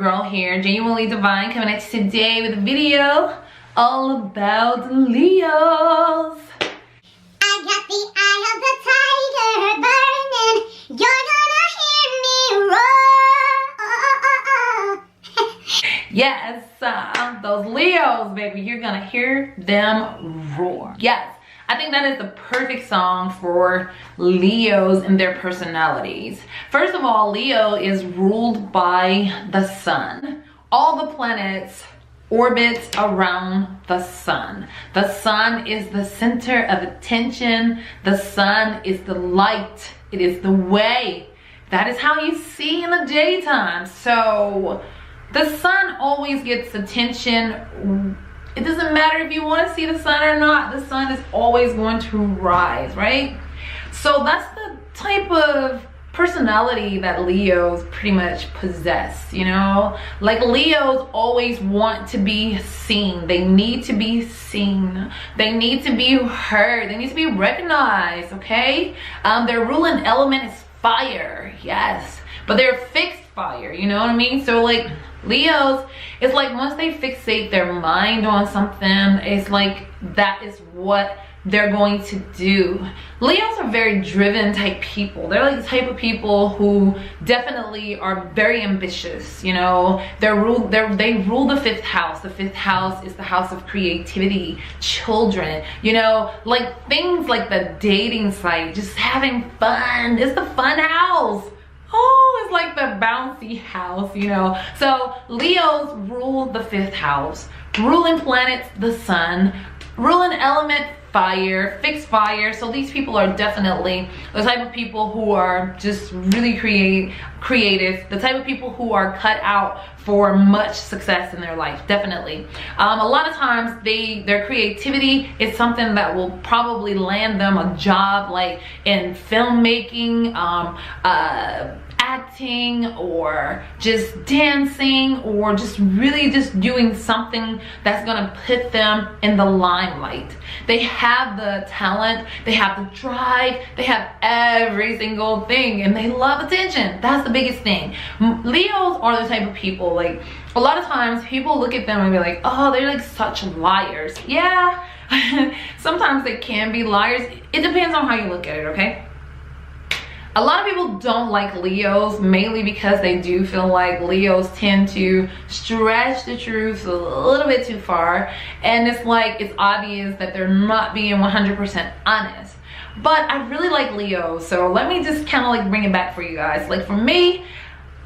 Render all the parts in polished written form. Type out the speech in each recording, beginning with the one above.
girl here, Genuinely Divine, coming at you today with a video all about Leos. I got the eye of the tiger burning. You're gonna hear me roar. Yes, those Leos, baby, you're gonna hear them roar. Yes, I think that is the perfect song for Leos and their personalities. First of all, Leo is ruled by the sun. All the planets orbits around the sun. The sun is the center of attention. The sun is the light. It is the way. That is how you see in the daytime. So the sun always gets attention. It doesn't matter if you want to see the sun or not. The sun is always going to rise, right? So that's the type of personality that Leos pretty much possess, you know? Like, Leos always want to be seen. They need to be seen. They need to be heard. They need to be recognized, okay? Their ruling element is fire, yes. But they're fixed fire, you know what I mean? So like Leos, it's like once they fixate their mind on something, it's like that is what they're going to do. Leos are very driven type people. They're like the type of people who definitely are very ambitious, you know. They rule the fifth house. The fifth house is the house of creativity, children, you know, like things like the dating site, just having fun. It's the fun house. Oh, it's like the bouncy house, you know. So Leos rule the fifth house. Ruling planets, the sun. Ruling element, fire, fixed fire. So these people are definitely the type of people who are just really creative, the type of people who are cut out for much success in their life, definitely. A lot of times their creativity is something that will probably land them a job, like in filmmaking, acting, or just dancing, or just really just doing something that's gonna put them in the limelight. They have the talent, they have the drive, they have every single thing, and they love attention. That's the biggest thing. Leos are the type of people, like, a lot of times people look at them and be like, oh, they're like such liars. Yeah, sometimes they can be liars. It depends on how you look at it, okay? A lot of people don't like Leos, mainly because they do feel like Leos tend to stretch the truth a little bit too far. And it's like, it's obvious that they're not being 100% honest. But I really like Leos, so let me just kind of like bring it back for you guys. Like, for me,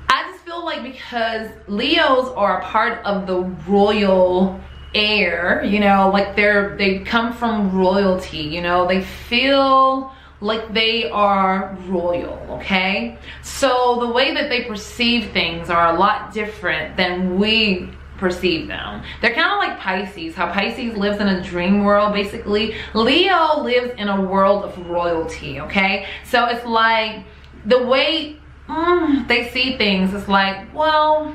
I just feel like because Leos are a part of the royal air, you know, like they come from royalty, you know, they feel like they are royal, okay? So the way that they perceive things are a lot different than we perceive them. They're kind of like Pisces, how Pisces lives in a dream world, basically. Leo lives in a world of royalty, okay? So it's like the way they see things is like, well,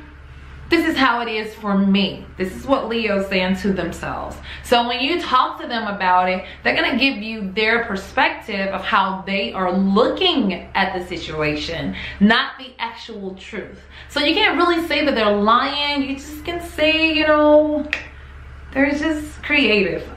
this is how it is for me. This is what Leo's saying to themselves. So when you talk to them about it, they're gonna give you their perspective of how they are looking at the situation, not the actual truth. So you can't really say that they're lying. You just can say, you know, they're just creative.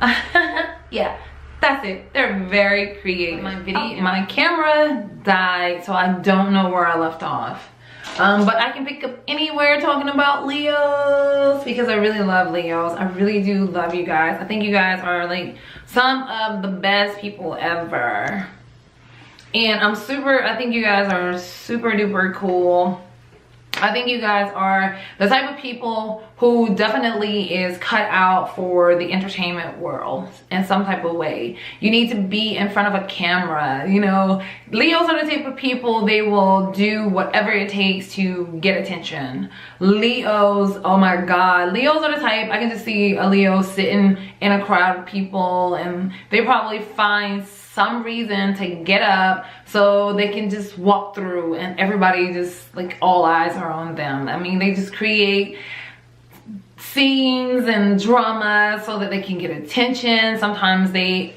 Yeah, that's it. They're very creative. My camera died, so I don't know where I left off. But I can pick up anywhere talking about Leos because I really love Leos. I really do love you guys. I think you guys are like some of the best people ever. And I think you guys are super duper cool. I think you guys are the type of people who definitely is cut out for the entertainment world in some type of way. You need to be in front of a camera, you know. Leos are the type of people, they will do whatever it takes to get attention. Leos, oh my God. Leos are the type, I can just see a Leo sitting in a crowd of people and they probably find some reason to get up so they can just walk through and everybody just like all eyes are on them. I mean, they just create scenes and drama so that they can get attention. Sometimes they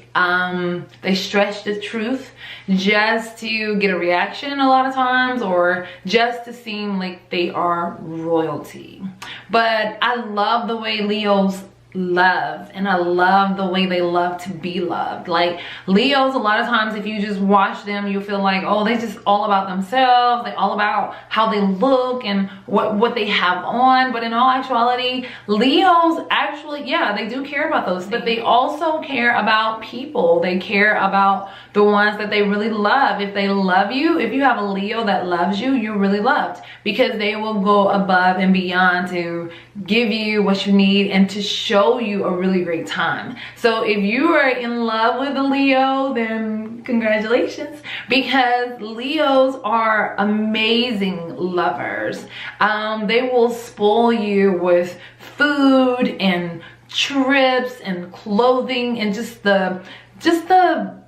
stretch the truth just to get a reaction a lot of times, or just to seem like they are royalty. But I love the way Leos love, and I love the way they love to be loved. Like Leos, a lot of times if you just watch them, you feel like, oh, they just all about themselves, they all about how they look and what they have on. But in all actuality, Leos actually, yeah, they do care about those things, but they also care about people. They care about the ones that they really love. If they love you, if you have a Leo that loves you, you're really loved, because they will go above and beyond to give you what you need and to show you a really great time. So if you are in love with a Leo, then congratulations, because Leos are amazing lovers. They will spoil you with food and trips and clothing and just the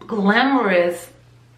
glamorous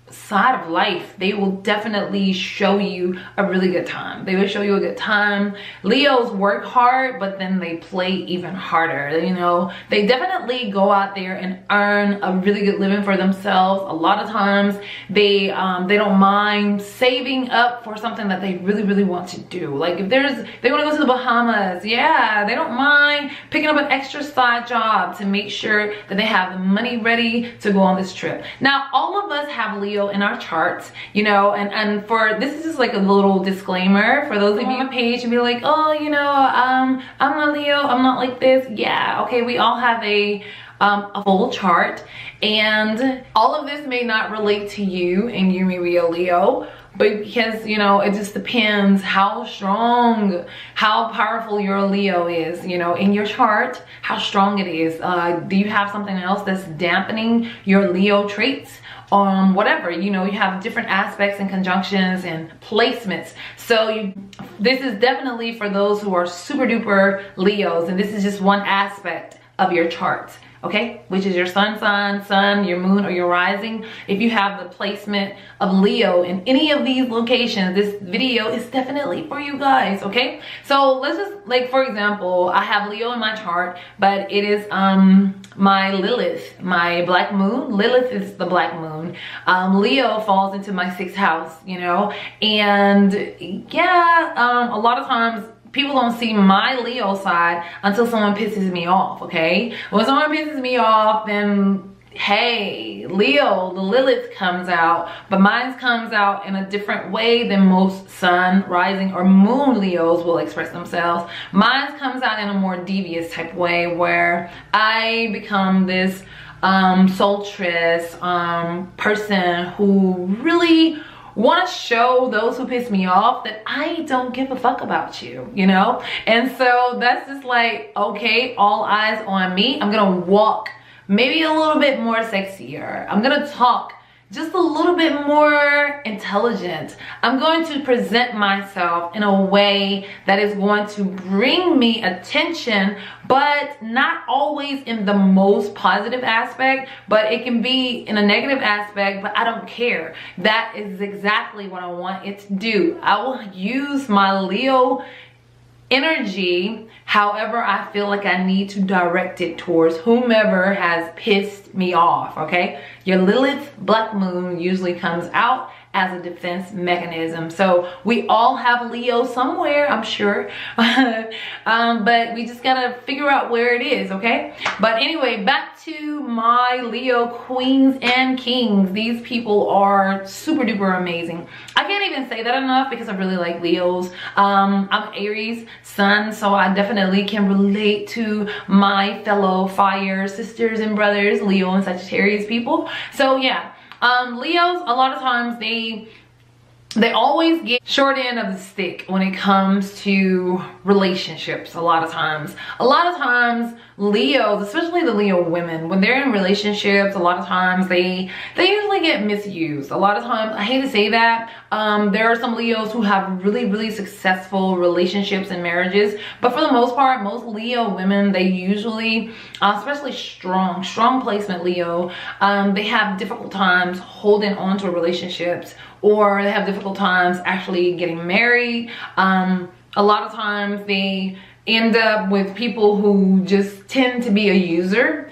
side of life. They will definitely show you a really good time. They will show you a good time. Leos work hard, but then they play even harder. You know, they definitely go out there and earn a really good living for themselves. A lot of times they don't mind saving up for something that they really want to do. Like if they want to go to the Bahamas, yeah, they don't mind picking up an extra side job to make sure that they have the money ready to go on this trip. Now, all of us have Leo in our charts, you know, and for this is just like a little disclaimer for those of you on my page and be like, oh, you know, I'm a Leo, I'm not like this. Yeah, okay, we all have a full chart, and all of this may not relate to you, and you may be a Leo, but because, you know, it just depends how strong, how powerful your Leo is, you know, in your chart, how strong it is. Do you have something else that's dampening your Leo traits? Whatever, you know, you have different aspects and conjunctions and placements. So this is definitely for those who are super duper Leos, and this is just one aspect of your chart, okay, which is your sun sign, your moon, or your rising. If you have the placement of Leo in any of these locations, this video is definitely for you guys, okay? So let's just, like, for example, I have Leo in my chart, but it is my Lilith, my black moon. Lilith is the black moon. Leo falls into my 6th house, you know, and yeah, a lot of times people don't see my Leo side until someone pisses me off, okay? When someone pisses me off, then hey, Leo, the Lilith comes out, but mine comes out in a different way than most sun, rising, or moon Leos will express themselves. Mine comes out in a more devious type way, where I become this soulstress person who really want to show those who piss me off that I don't give a fuck about you, you know? And so that's just like, okay, all eyes on me. I'm gonna walk maybe a little bit more sexier. I'm gonna talk just a little bit more intelligent. I'm going to present myself in a way that is going to bring me attention, but not always in the most positive aspect, but it can be in a negative aspect, but I don't care. That is exactly what I want it to do. I will use my Leo energy however I feel like I need to direct it towards whomever has pissed me off, okay? Your Lilith black moon usually comes out as a defense mechanism. So we all have Leo somewhere, I'm sure, but we just gotta figure out where it is, okay? But anyway, back to my Leo queens and kings. These people are super duper amazing. I can't even say that enough because I really like Leos. I'm Aries sun, so I definitely can relate to my fellow fire sisters and brothers, Leo and Sagittarius people. So yeah, Leos, a lot of times they always get short end of the stick when it comes to relationships. A lot of times Leos, especially the Leo women, when they're in relationships, a lot of times they usually get misused. A lot of times, I hate to say that, there are some Leos who have really successful relationships and marriages, but for the most part, most Leo women, they usually, especially strong placement Leo, they have difficult times holding on to relationships, or they have difficult times actually getting married. A lot of times they end up with people who just tend to be a user,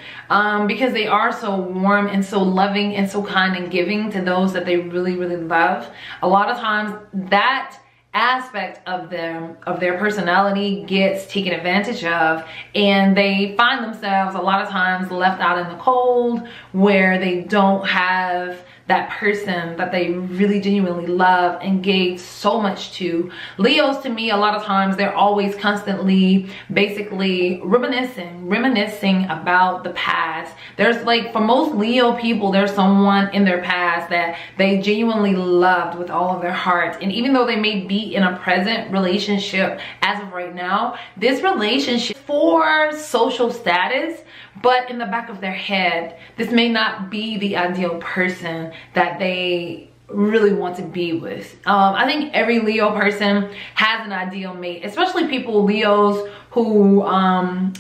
because they are so warm and so loving and so kind and giving to those that they really, really love. A lot of times that aspect of them, of their personality, gets taken advantage of, and they find themselves a lot of times left out in the cold, where they don't have that person that they really genuinely love and gave so much to. Leos, to me, a lot of times they're always constantly basically reminiscing about the past. There's like, for most Leo people, there's someone in their past that they genuinely loved with all of their heart, and even though they may be in a present relationship as of right now, this relationship for social status, but in the back of their head, this may not be the ideal person that they really want to be with. I think every Leo person has an ideal mate, especially people, Leos who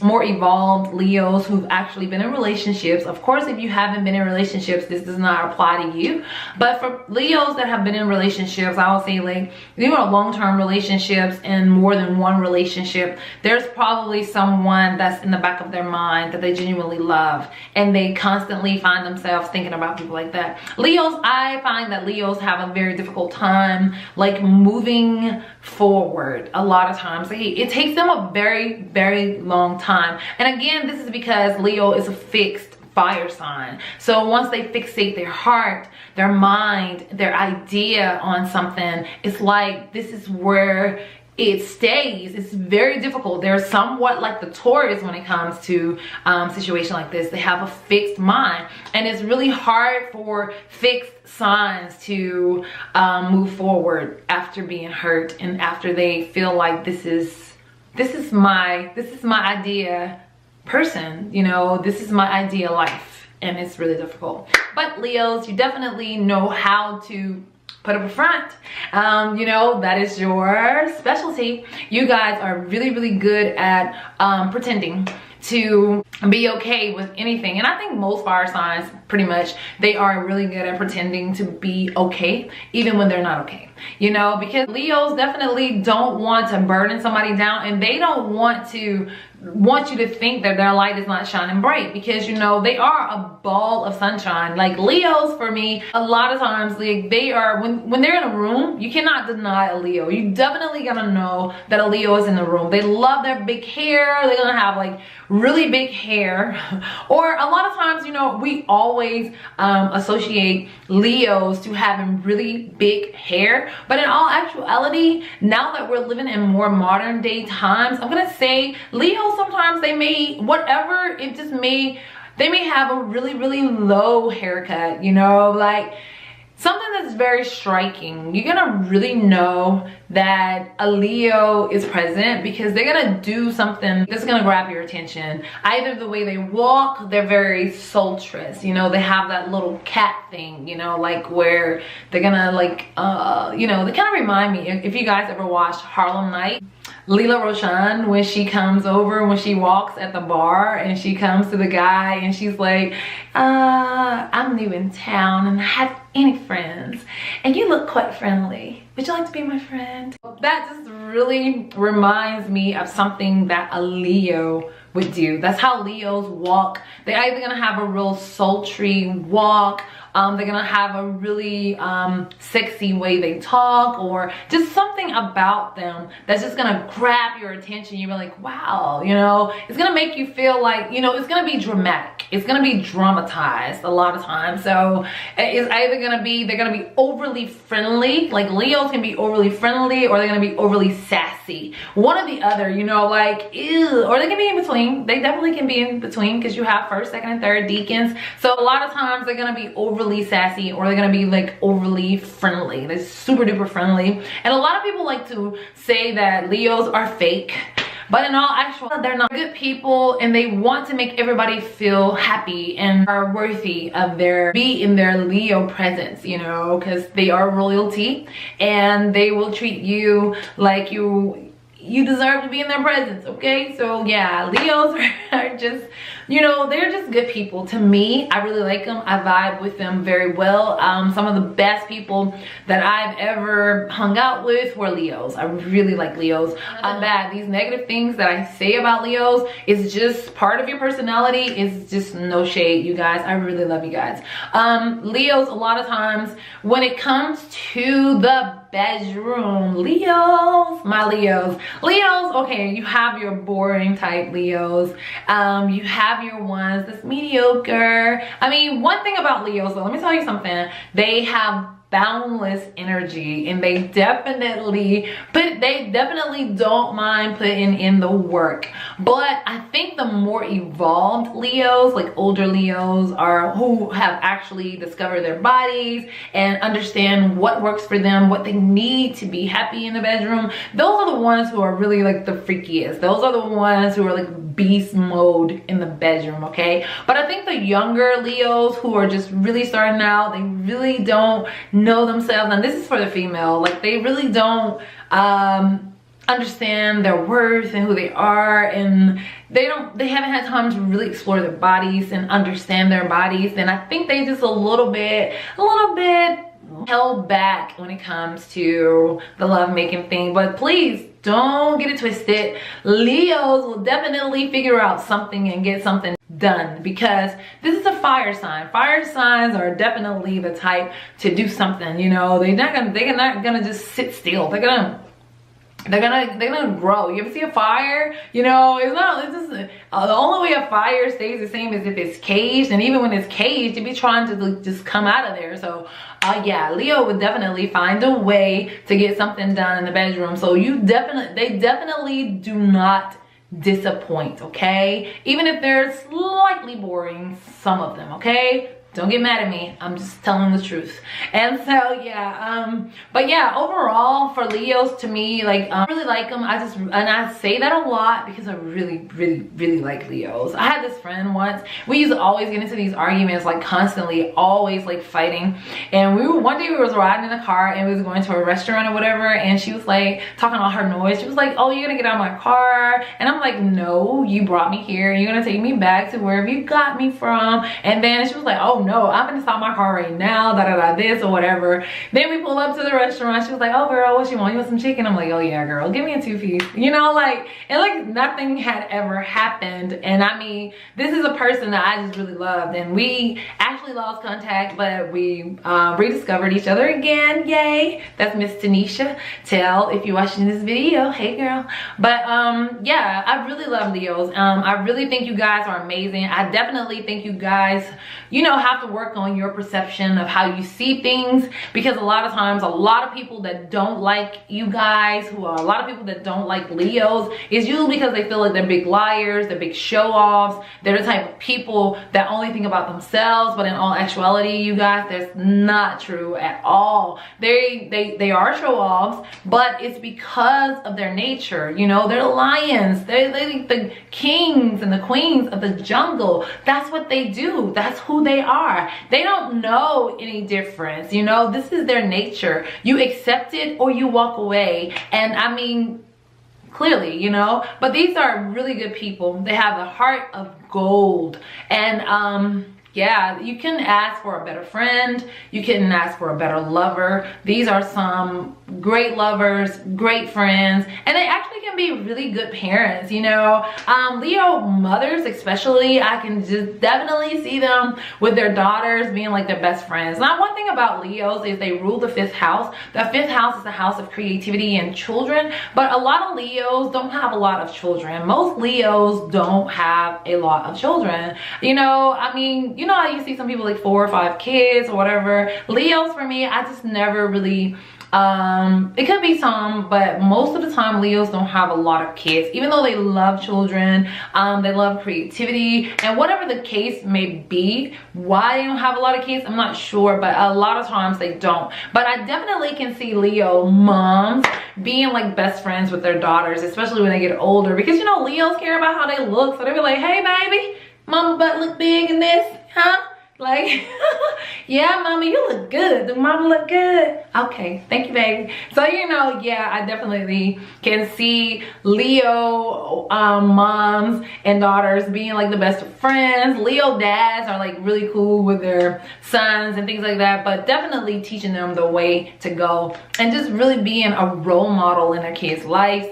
more evolved Leos who've actually been in relationships. Of course, if you haven't been in relationships, this does not apply to you, but for Leos that have been in relationships, I will say, like, you know, long-term relationships and more than one relationship, there's probably someone that's in the back of their mind that they genuinely love, and they constantly find themselves thinking about people like that. Leos, I find that Leos have a very difficult time like moving forward. A lot of times it takes them a very, very long time, and again, this is because Leo is a fixed fire sign. So once they fixate their heart, their mind, their idea on something, it's like this is where it stays. It's very difficult. They're somewhat like the Taurus when it comes to situation like this. They have a fixed mind, and it's really hard for fixed signs to move forward after being hurt and after they feel like this is my idea person, you know, this is my idea life, and it's really difficult. But Leos, you definitely know how to put up a front. You know, that is your specialty. You guys are really, really good at pretending to be okay with anything, and I think most fire signs, pretty much, they are really good at pretending to be okay even when they're not okay, you know, because Leos definitely don't want to burden somebody down, and they don't want you to think that their light is not shining bright, because, you know, they are a ball of sunshine. Like Leos, for me, a lot of times, like, they are, when they're in a room, you cannot deny a Leo. You definitely gotta know that a Leo is in the room. They love their big hair. They're gonna have like really big hair, or a lot of times, you know, we always associate Leos to having really big hair, but in all actuality, now that we're living in more modern day times, I'm gonna say Leos, sometimes they may, whatever, it just may, they may have a really, really low haircut, you know, like something that's very striking. You're gonna really know that a Leo is present because they're gonna do something that's gonna grab your attention. Either the way they walk, they're very sultrous, you know, they have that little cat thing, you know, like where they're gonna like, you know, they kind of remind me, if you guys ever watched Harlem Night, Leela Roshan, when she comes over, when she walks at the bar and she comes to the guy and she's like, I'm new in town and I have any friends, and you look quite friendly. Would you like to be my friend? That just really reminds me of something that a Leo would do. That's how Leos walk. They're either gonna have a real sultry walk, they're gonna have a really sexy way they talk, or just something about them that's just gonna grab your attention. You're like, wow, you know, it's gonna make you feel like, you know, it's gonna be dramatic, it's gonna be dramatized a lot of times. So it's either gonna be, they're gonna be overly friendly, like Leos can be overly friendly, or they're gonna be overly sassy, one or the other, you know, like ew. Or they can be in between. They definitely can be in between, because you have first, second, and third deacons. So a lot of times they're gonna be overly sassy, or they're gonna be like overly friendly. They're super duper friendly, and a lot of people like to say that Leos are fake, but in all actuality, they're not. Good people, and they want to make everybody feel happy and are worthy of be in their Leo presence, you know, because they are royalty, and they will treat you like you you deserve to be in their presence, okay? So yeah, Leos are just, you know, they're just good people to me. I really like them. I vibe with them very well. Some of the best people that I've ever hung out with were Leos. I really like Leos. Bad. These negative things that I say about Leos is just part of your personality. It's just no shade, you guys. I really love you guys. Leos, a lot of times when it comes to the bedroom, Leos, my Leos, okay, you have your boring type Leos, you have your ones that's mediocre. I mean, one thing about Leos, though, let me tell you something, they have boundless energy, and they definitely don't mind putting in the work. But I think the more evolved Leos, like older Leos, are who have actually discovered their bodies and understand what works for them, what they need to be happy in the bedroom, those are the ones who are really like the freakiest. Those are the ones who are like beast mode in the bedroom, okay? But I think the younger Leos who are just really starting out, they really don't know themselves, and this is for the female, like they really don't understand their worth and who they are, and they haven't had time to really explore their bodies and understand their bodies. And I think they just a little bit held back when it comes to the love making thing. But please don't get it twisted. Leos will definitely figure out something and get something done, because this is a fire sign. Fire signs are definitely the type to do something, you know. They're not gonna just sit still. They're gonna grow. You ever see a fire? You know, it's just the only way a fire stays the same is if it's caged, and even when it's caged, you be trying to like, just come out of there. So yeah, Leo would definitely find a way to get something done in the bedroom. So they definitely do not disappoint, okay? Even if they're slightly boring, some of them, okay? Don't get mad at me, I'm just telling the truth. And so yeah, but yeah, overall for Leos, to me, like I really like them. I say that a lot because I really like Leos. I had this friend once, we used to always get into these arguments, like constantly, always like fighting. And one day we was riding in the car and we was going to a restaurant or whatever, and she was like talking all her noise. She was like, oh, you're gonna get out of my car? And I'm like, no, you brought me here, you're gonna take me back to wherever you got me from. And then she was like, oh no, I'm gonna stop my car right now, this or whatever. Then we pull up to the restaurant. She was like, oh girl, what you want? You want some chicken? I'm like, oh yeah girl, give me a 2-piece. You know, like, and like nothing had ever happened. And I mean, this is a person that I just really loved, and we actually lost contact, but we rediscovered each other again. Yay. That's Miss Tanisha Tell, if you're watching this video, hey girl. But yeah, I really love Leos. I really think you guys are amazing. I definitely think you guys, you know, have to work on your perception of how you see things, because a lot of times, a lot of people that don't like you guys, a lot of people that don't like Leos, is usually because they feel like they're big liars, they're big show-offs, they're the type of people that only think about themselves. But in all actuality, you guys, that's not true at all. They are show-offs, but it's because of their nature. You know, they're lions, they're the kings and the queens of the jungle. That's what they do, that's who they are. They don't know any difference, you know. This is their nature. You accept it or you walk away. And I mean, clearly, you know. But these are really good people. They have the heart of gold. And yeah, you can ask for a better friend, you can ask for a better lover. These are some great lovers, great friends, and they actually can be really good parents, you know. Leo mothers especially, I can just definitely see them with their daughters being like their best friends. Now, one thing about Leos is they rule the 5th house. The 5th house is the house of creativity and children, but a lot of Leos don't have a lot of children. Most Leos don't have a lot of children, you know. I mean, you know how you see some people like 4 or 5 kids or whatever. Leos, for me, I just never really, it could be some, but most of the time Leos don't have a lot of kids, even though they love children, they love creativity, and whatever the case may be, why they don't have a lot of kids, I'm not sure, but a lot of times they don't. But I definitely can see Leo moms being like best friends with their daughters, especially when they get older, because you know Leos care about how they look, so they be like, hey baby, mama butt look big in this, huh? Like, yeah, mama, you look good. Do mama look good? Okay, thank you, baby. So, you know, yeah, I definitely can see Leo moms and daughters being like the best of friends. Leo dads are like really cool with their sons and things like that, but definitely teaching them the way to go and just really being a role model in their kids' lives.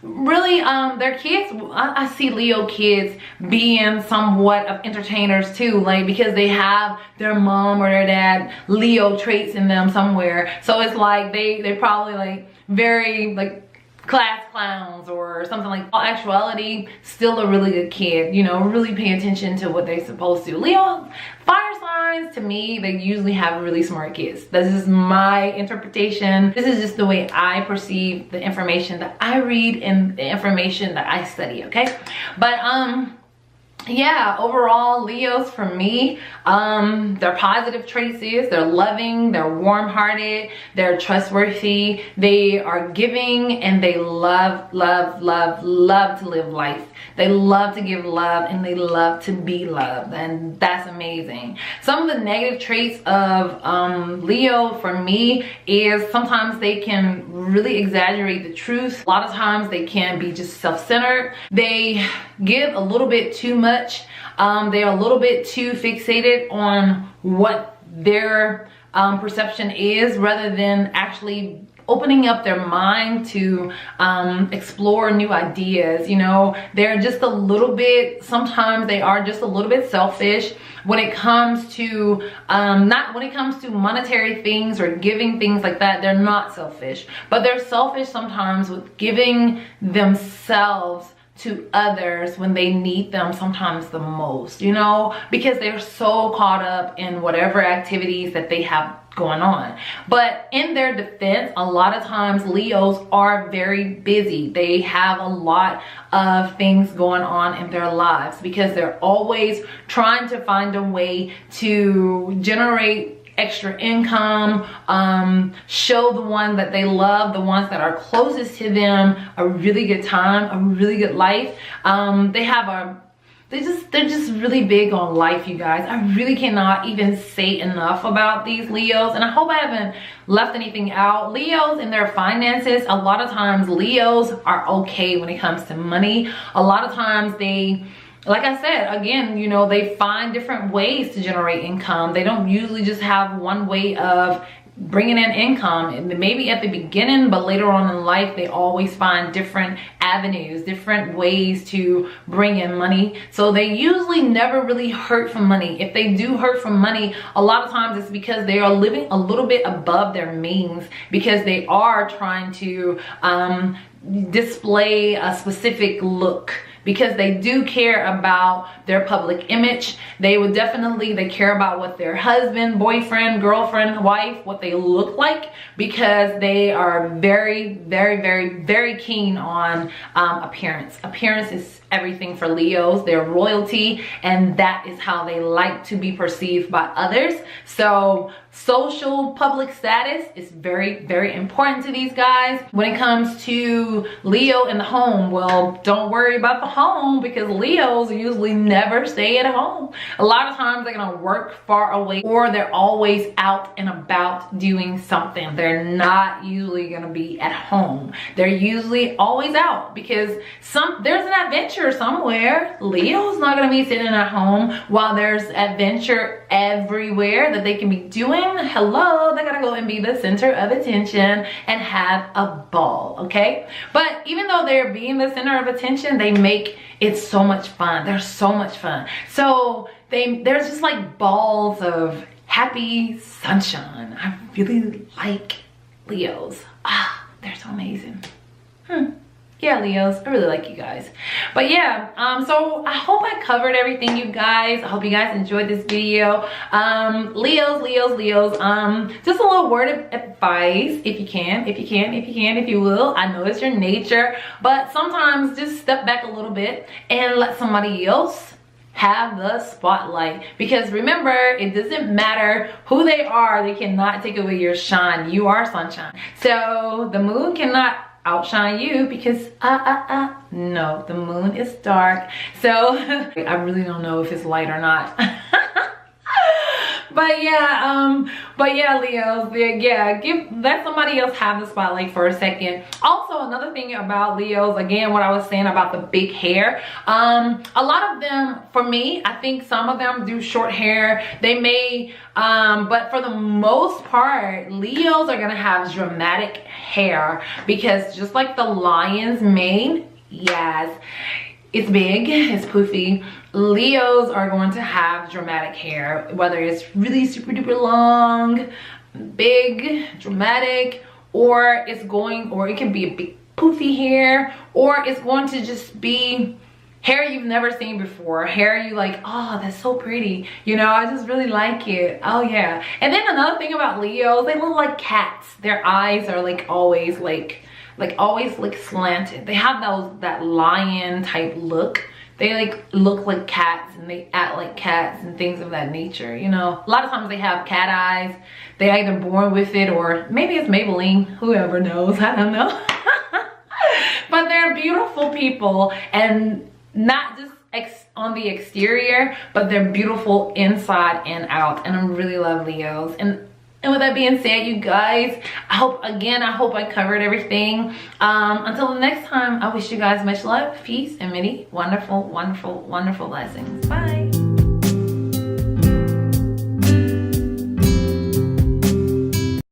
Really, their kids, I see Leo kids being somewhat of entertainers too, like because they have their mom or their dad Leo traits in them somewhere. So it's like they probably like very like class clowns or something like that. In actuality, still a really good kid, you know, really pay attention to what they're supposed to. Leo, fire signs, to me, they usually have really smart kids. This is my interpretation. This is just the way I perceive the information that I read and the information that I study, okay? But yeah, overall, Leos for me, their positive traits is they're loving, they're warm-hearted, they're trustworthy, they are giving, and they love to live life. They love to give love, and they love to be loved, and that's amazing. Some of the negative traits of Leo for me is sometimes they can really exaggerate the truth. A lot of times they can be just self-centered. They give a little bit too much. They're a little bit too fixated on what their perception is rather than actually opening up their mind to explore new ideas. You know, they're just a little bit, sometimes they are just a little bit selfish when it comes to not when it comes to monetary things or giving things like that. They're not selfish, but they're selfish sometimes with giving themselves to others when they need them sometimes the most, you know, because they're so caught up in whatever activities that they have going on. But in their defense, a lot of times Leos are very busy. They have a lot of things going on in their lives because they're always trying to find a way to generate extra income, show the one that they love, the ones that are closest to them, a really good time, a really good life. They're just really big on life, you guys. I really cannot even say enough about these Leos, and I hope I haven't left anything out. Leos in their finances, a lot of times Leos are okay when it comes to money. A lot of times they, like I said, again, you know, they find different ways to generate income. They don't usually just have one way of bringing in income, and maybe at the beginning, but later on in life they always find different avenues, different ways to bring in money. So they usually never really hurt from money. If they do hurt from money, a lot of times it's because they are living a little bit above their means, because they are trying to display a specific look, because they do care about their public image. They would definitely, they care about what their husband, boyfriend, girlfriend, wife, what they look like, because they are very keen on appearance. Appearance is everything for Leos. They're royalty, and that is how they like to be perceived by others. So social public status is very important to these guys. When it comes to Leo in the home, well, don't worry about the home, because Leos usually never stay at home. A lot of times they're gonna work far away, or they're always out and about doing something. They're not usually gonna be at home. They're usually always out, because there's an adventure somewhere. Leo's not gonna be sitting at home while there's adventure everywhere that they can be doing. Hello, they gotta go and be the center of attention and have a ball, okay? But even though they're being the center of attention, they make it so much fun. They're so much fun. So there's just like balls of happy sunshine. I really like Leos. Ah, they're so amazing. Yeah, Leos, I really like you guys. But yeah, so I hope I covered everything, you guys. I hope you guys enjoyed this video. Leos, just a little word of advice, if you will. I know it's your nature, but sometimes just step back a little bit and let somebody else have the spotlight, because remember, it doesn't matter who they are, they cannot take away your shine. You are sunshine. So the moon cannot outshine you, because no, the moon is dark. So I really don't know if it's light or not. but yeah, Leos, yeah, let somebody else have the spotlight for a second. Also, another thing about Leos, again, what I was saying about the big hair, a lot of them, for me, I think some of them do short hair. They may, but for the most part, Leos are gonna have dramatic hair, because just like the lion's mane, yes, it's big, it's poofy. Leos are going to have dramatic hair, whether it's really super duper long, big, dramatic, or it can be a big poofy hair, or it's going to just be hair you've never seen before, hair you like, oh, that's so pretty, you know, I just really like it. Oh yeah. And then another thing about Leos, they look like cats. Their eyes are like always slanted. They have that lion type look. They like look like cats and they act like cats and things of that nature, you know. A lot of times they have cat eyes. They're either born with it, or maybe it's Maybelline, whoever knows, I don't know. But they're beautiful people, and not just on the exterior, but they're beautiful inside and out. And I really love Leos. And with that being said, you guys, I hope I covered everything. Until the next time, I wish you guys much love, peace, and many wonderful, wonderful, wonderful blessings. Bye.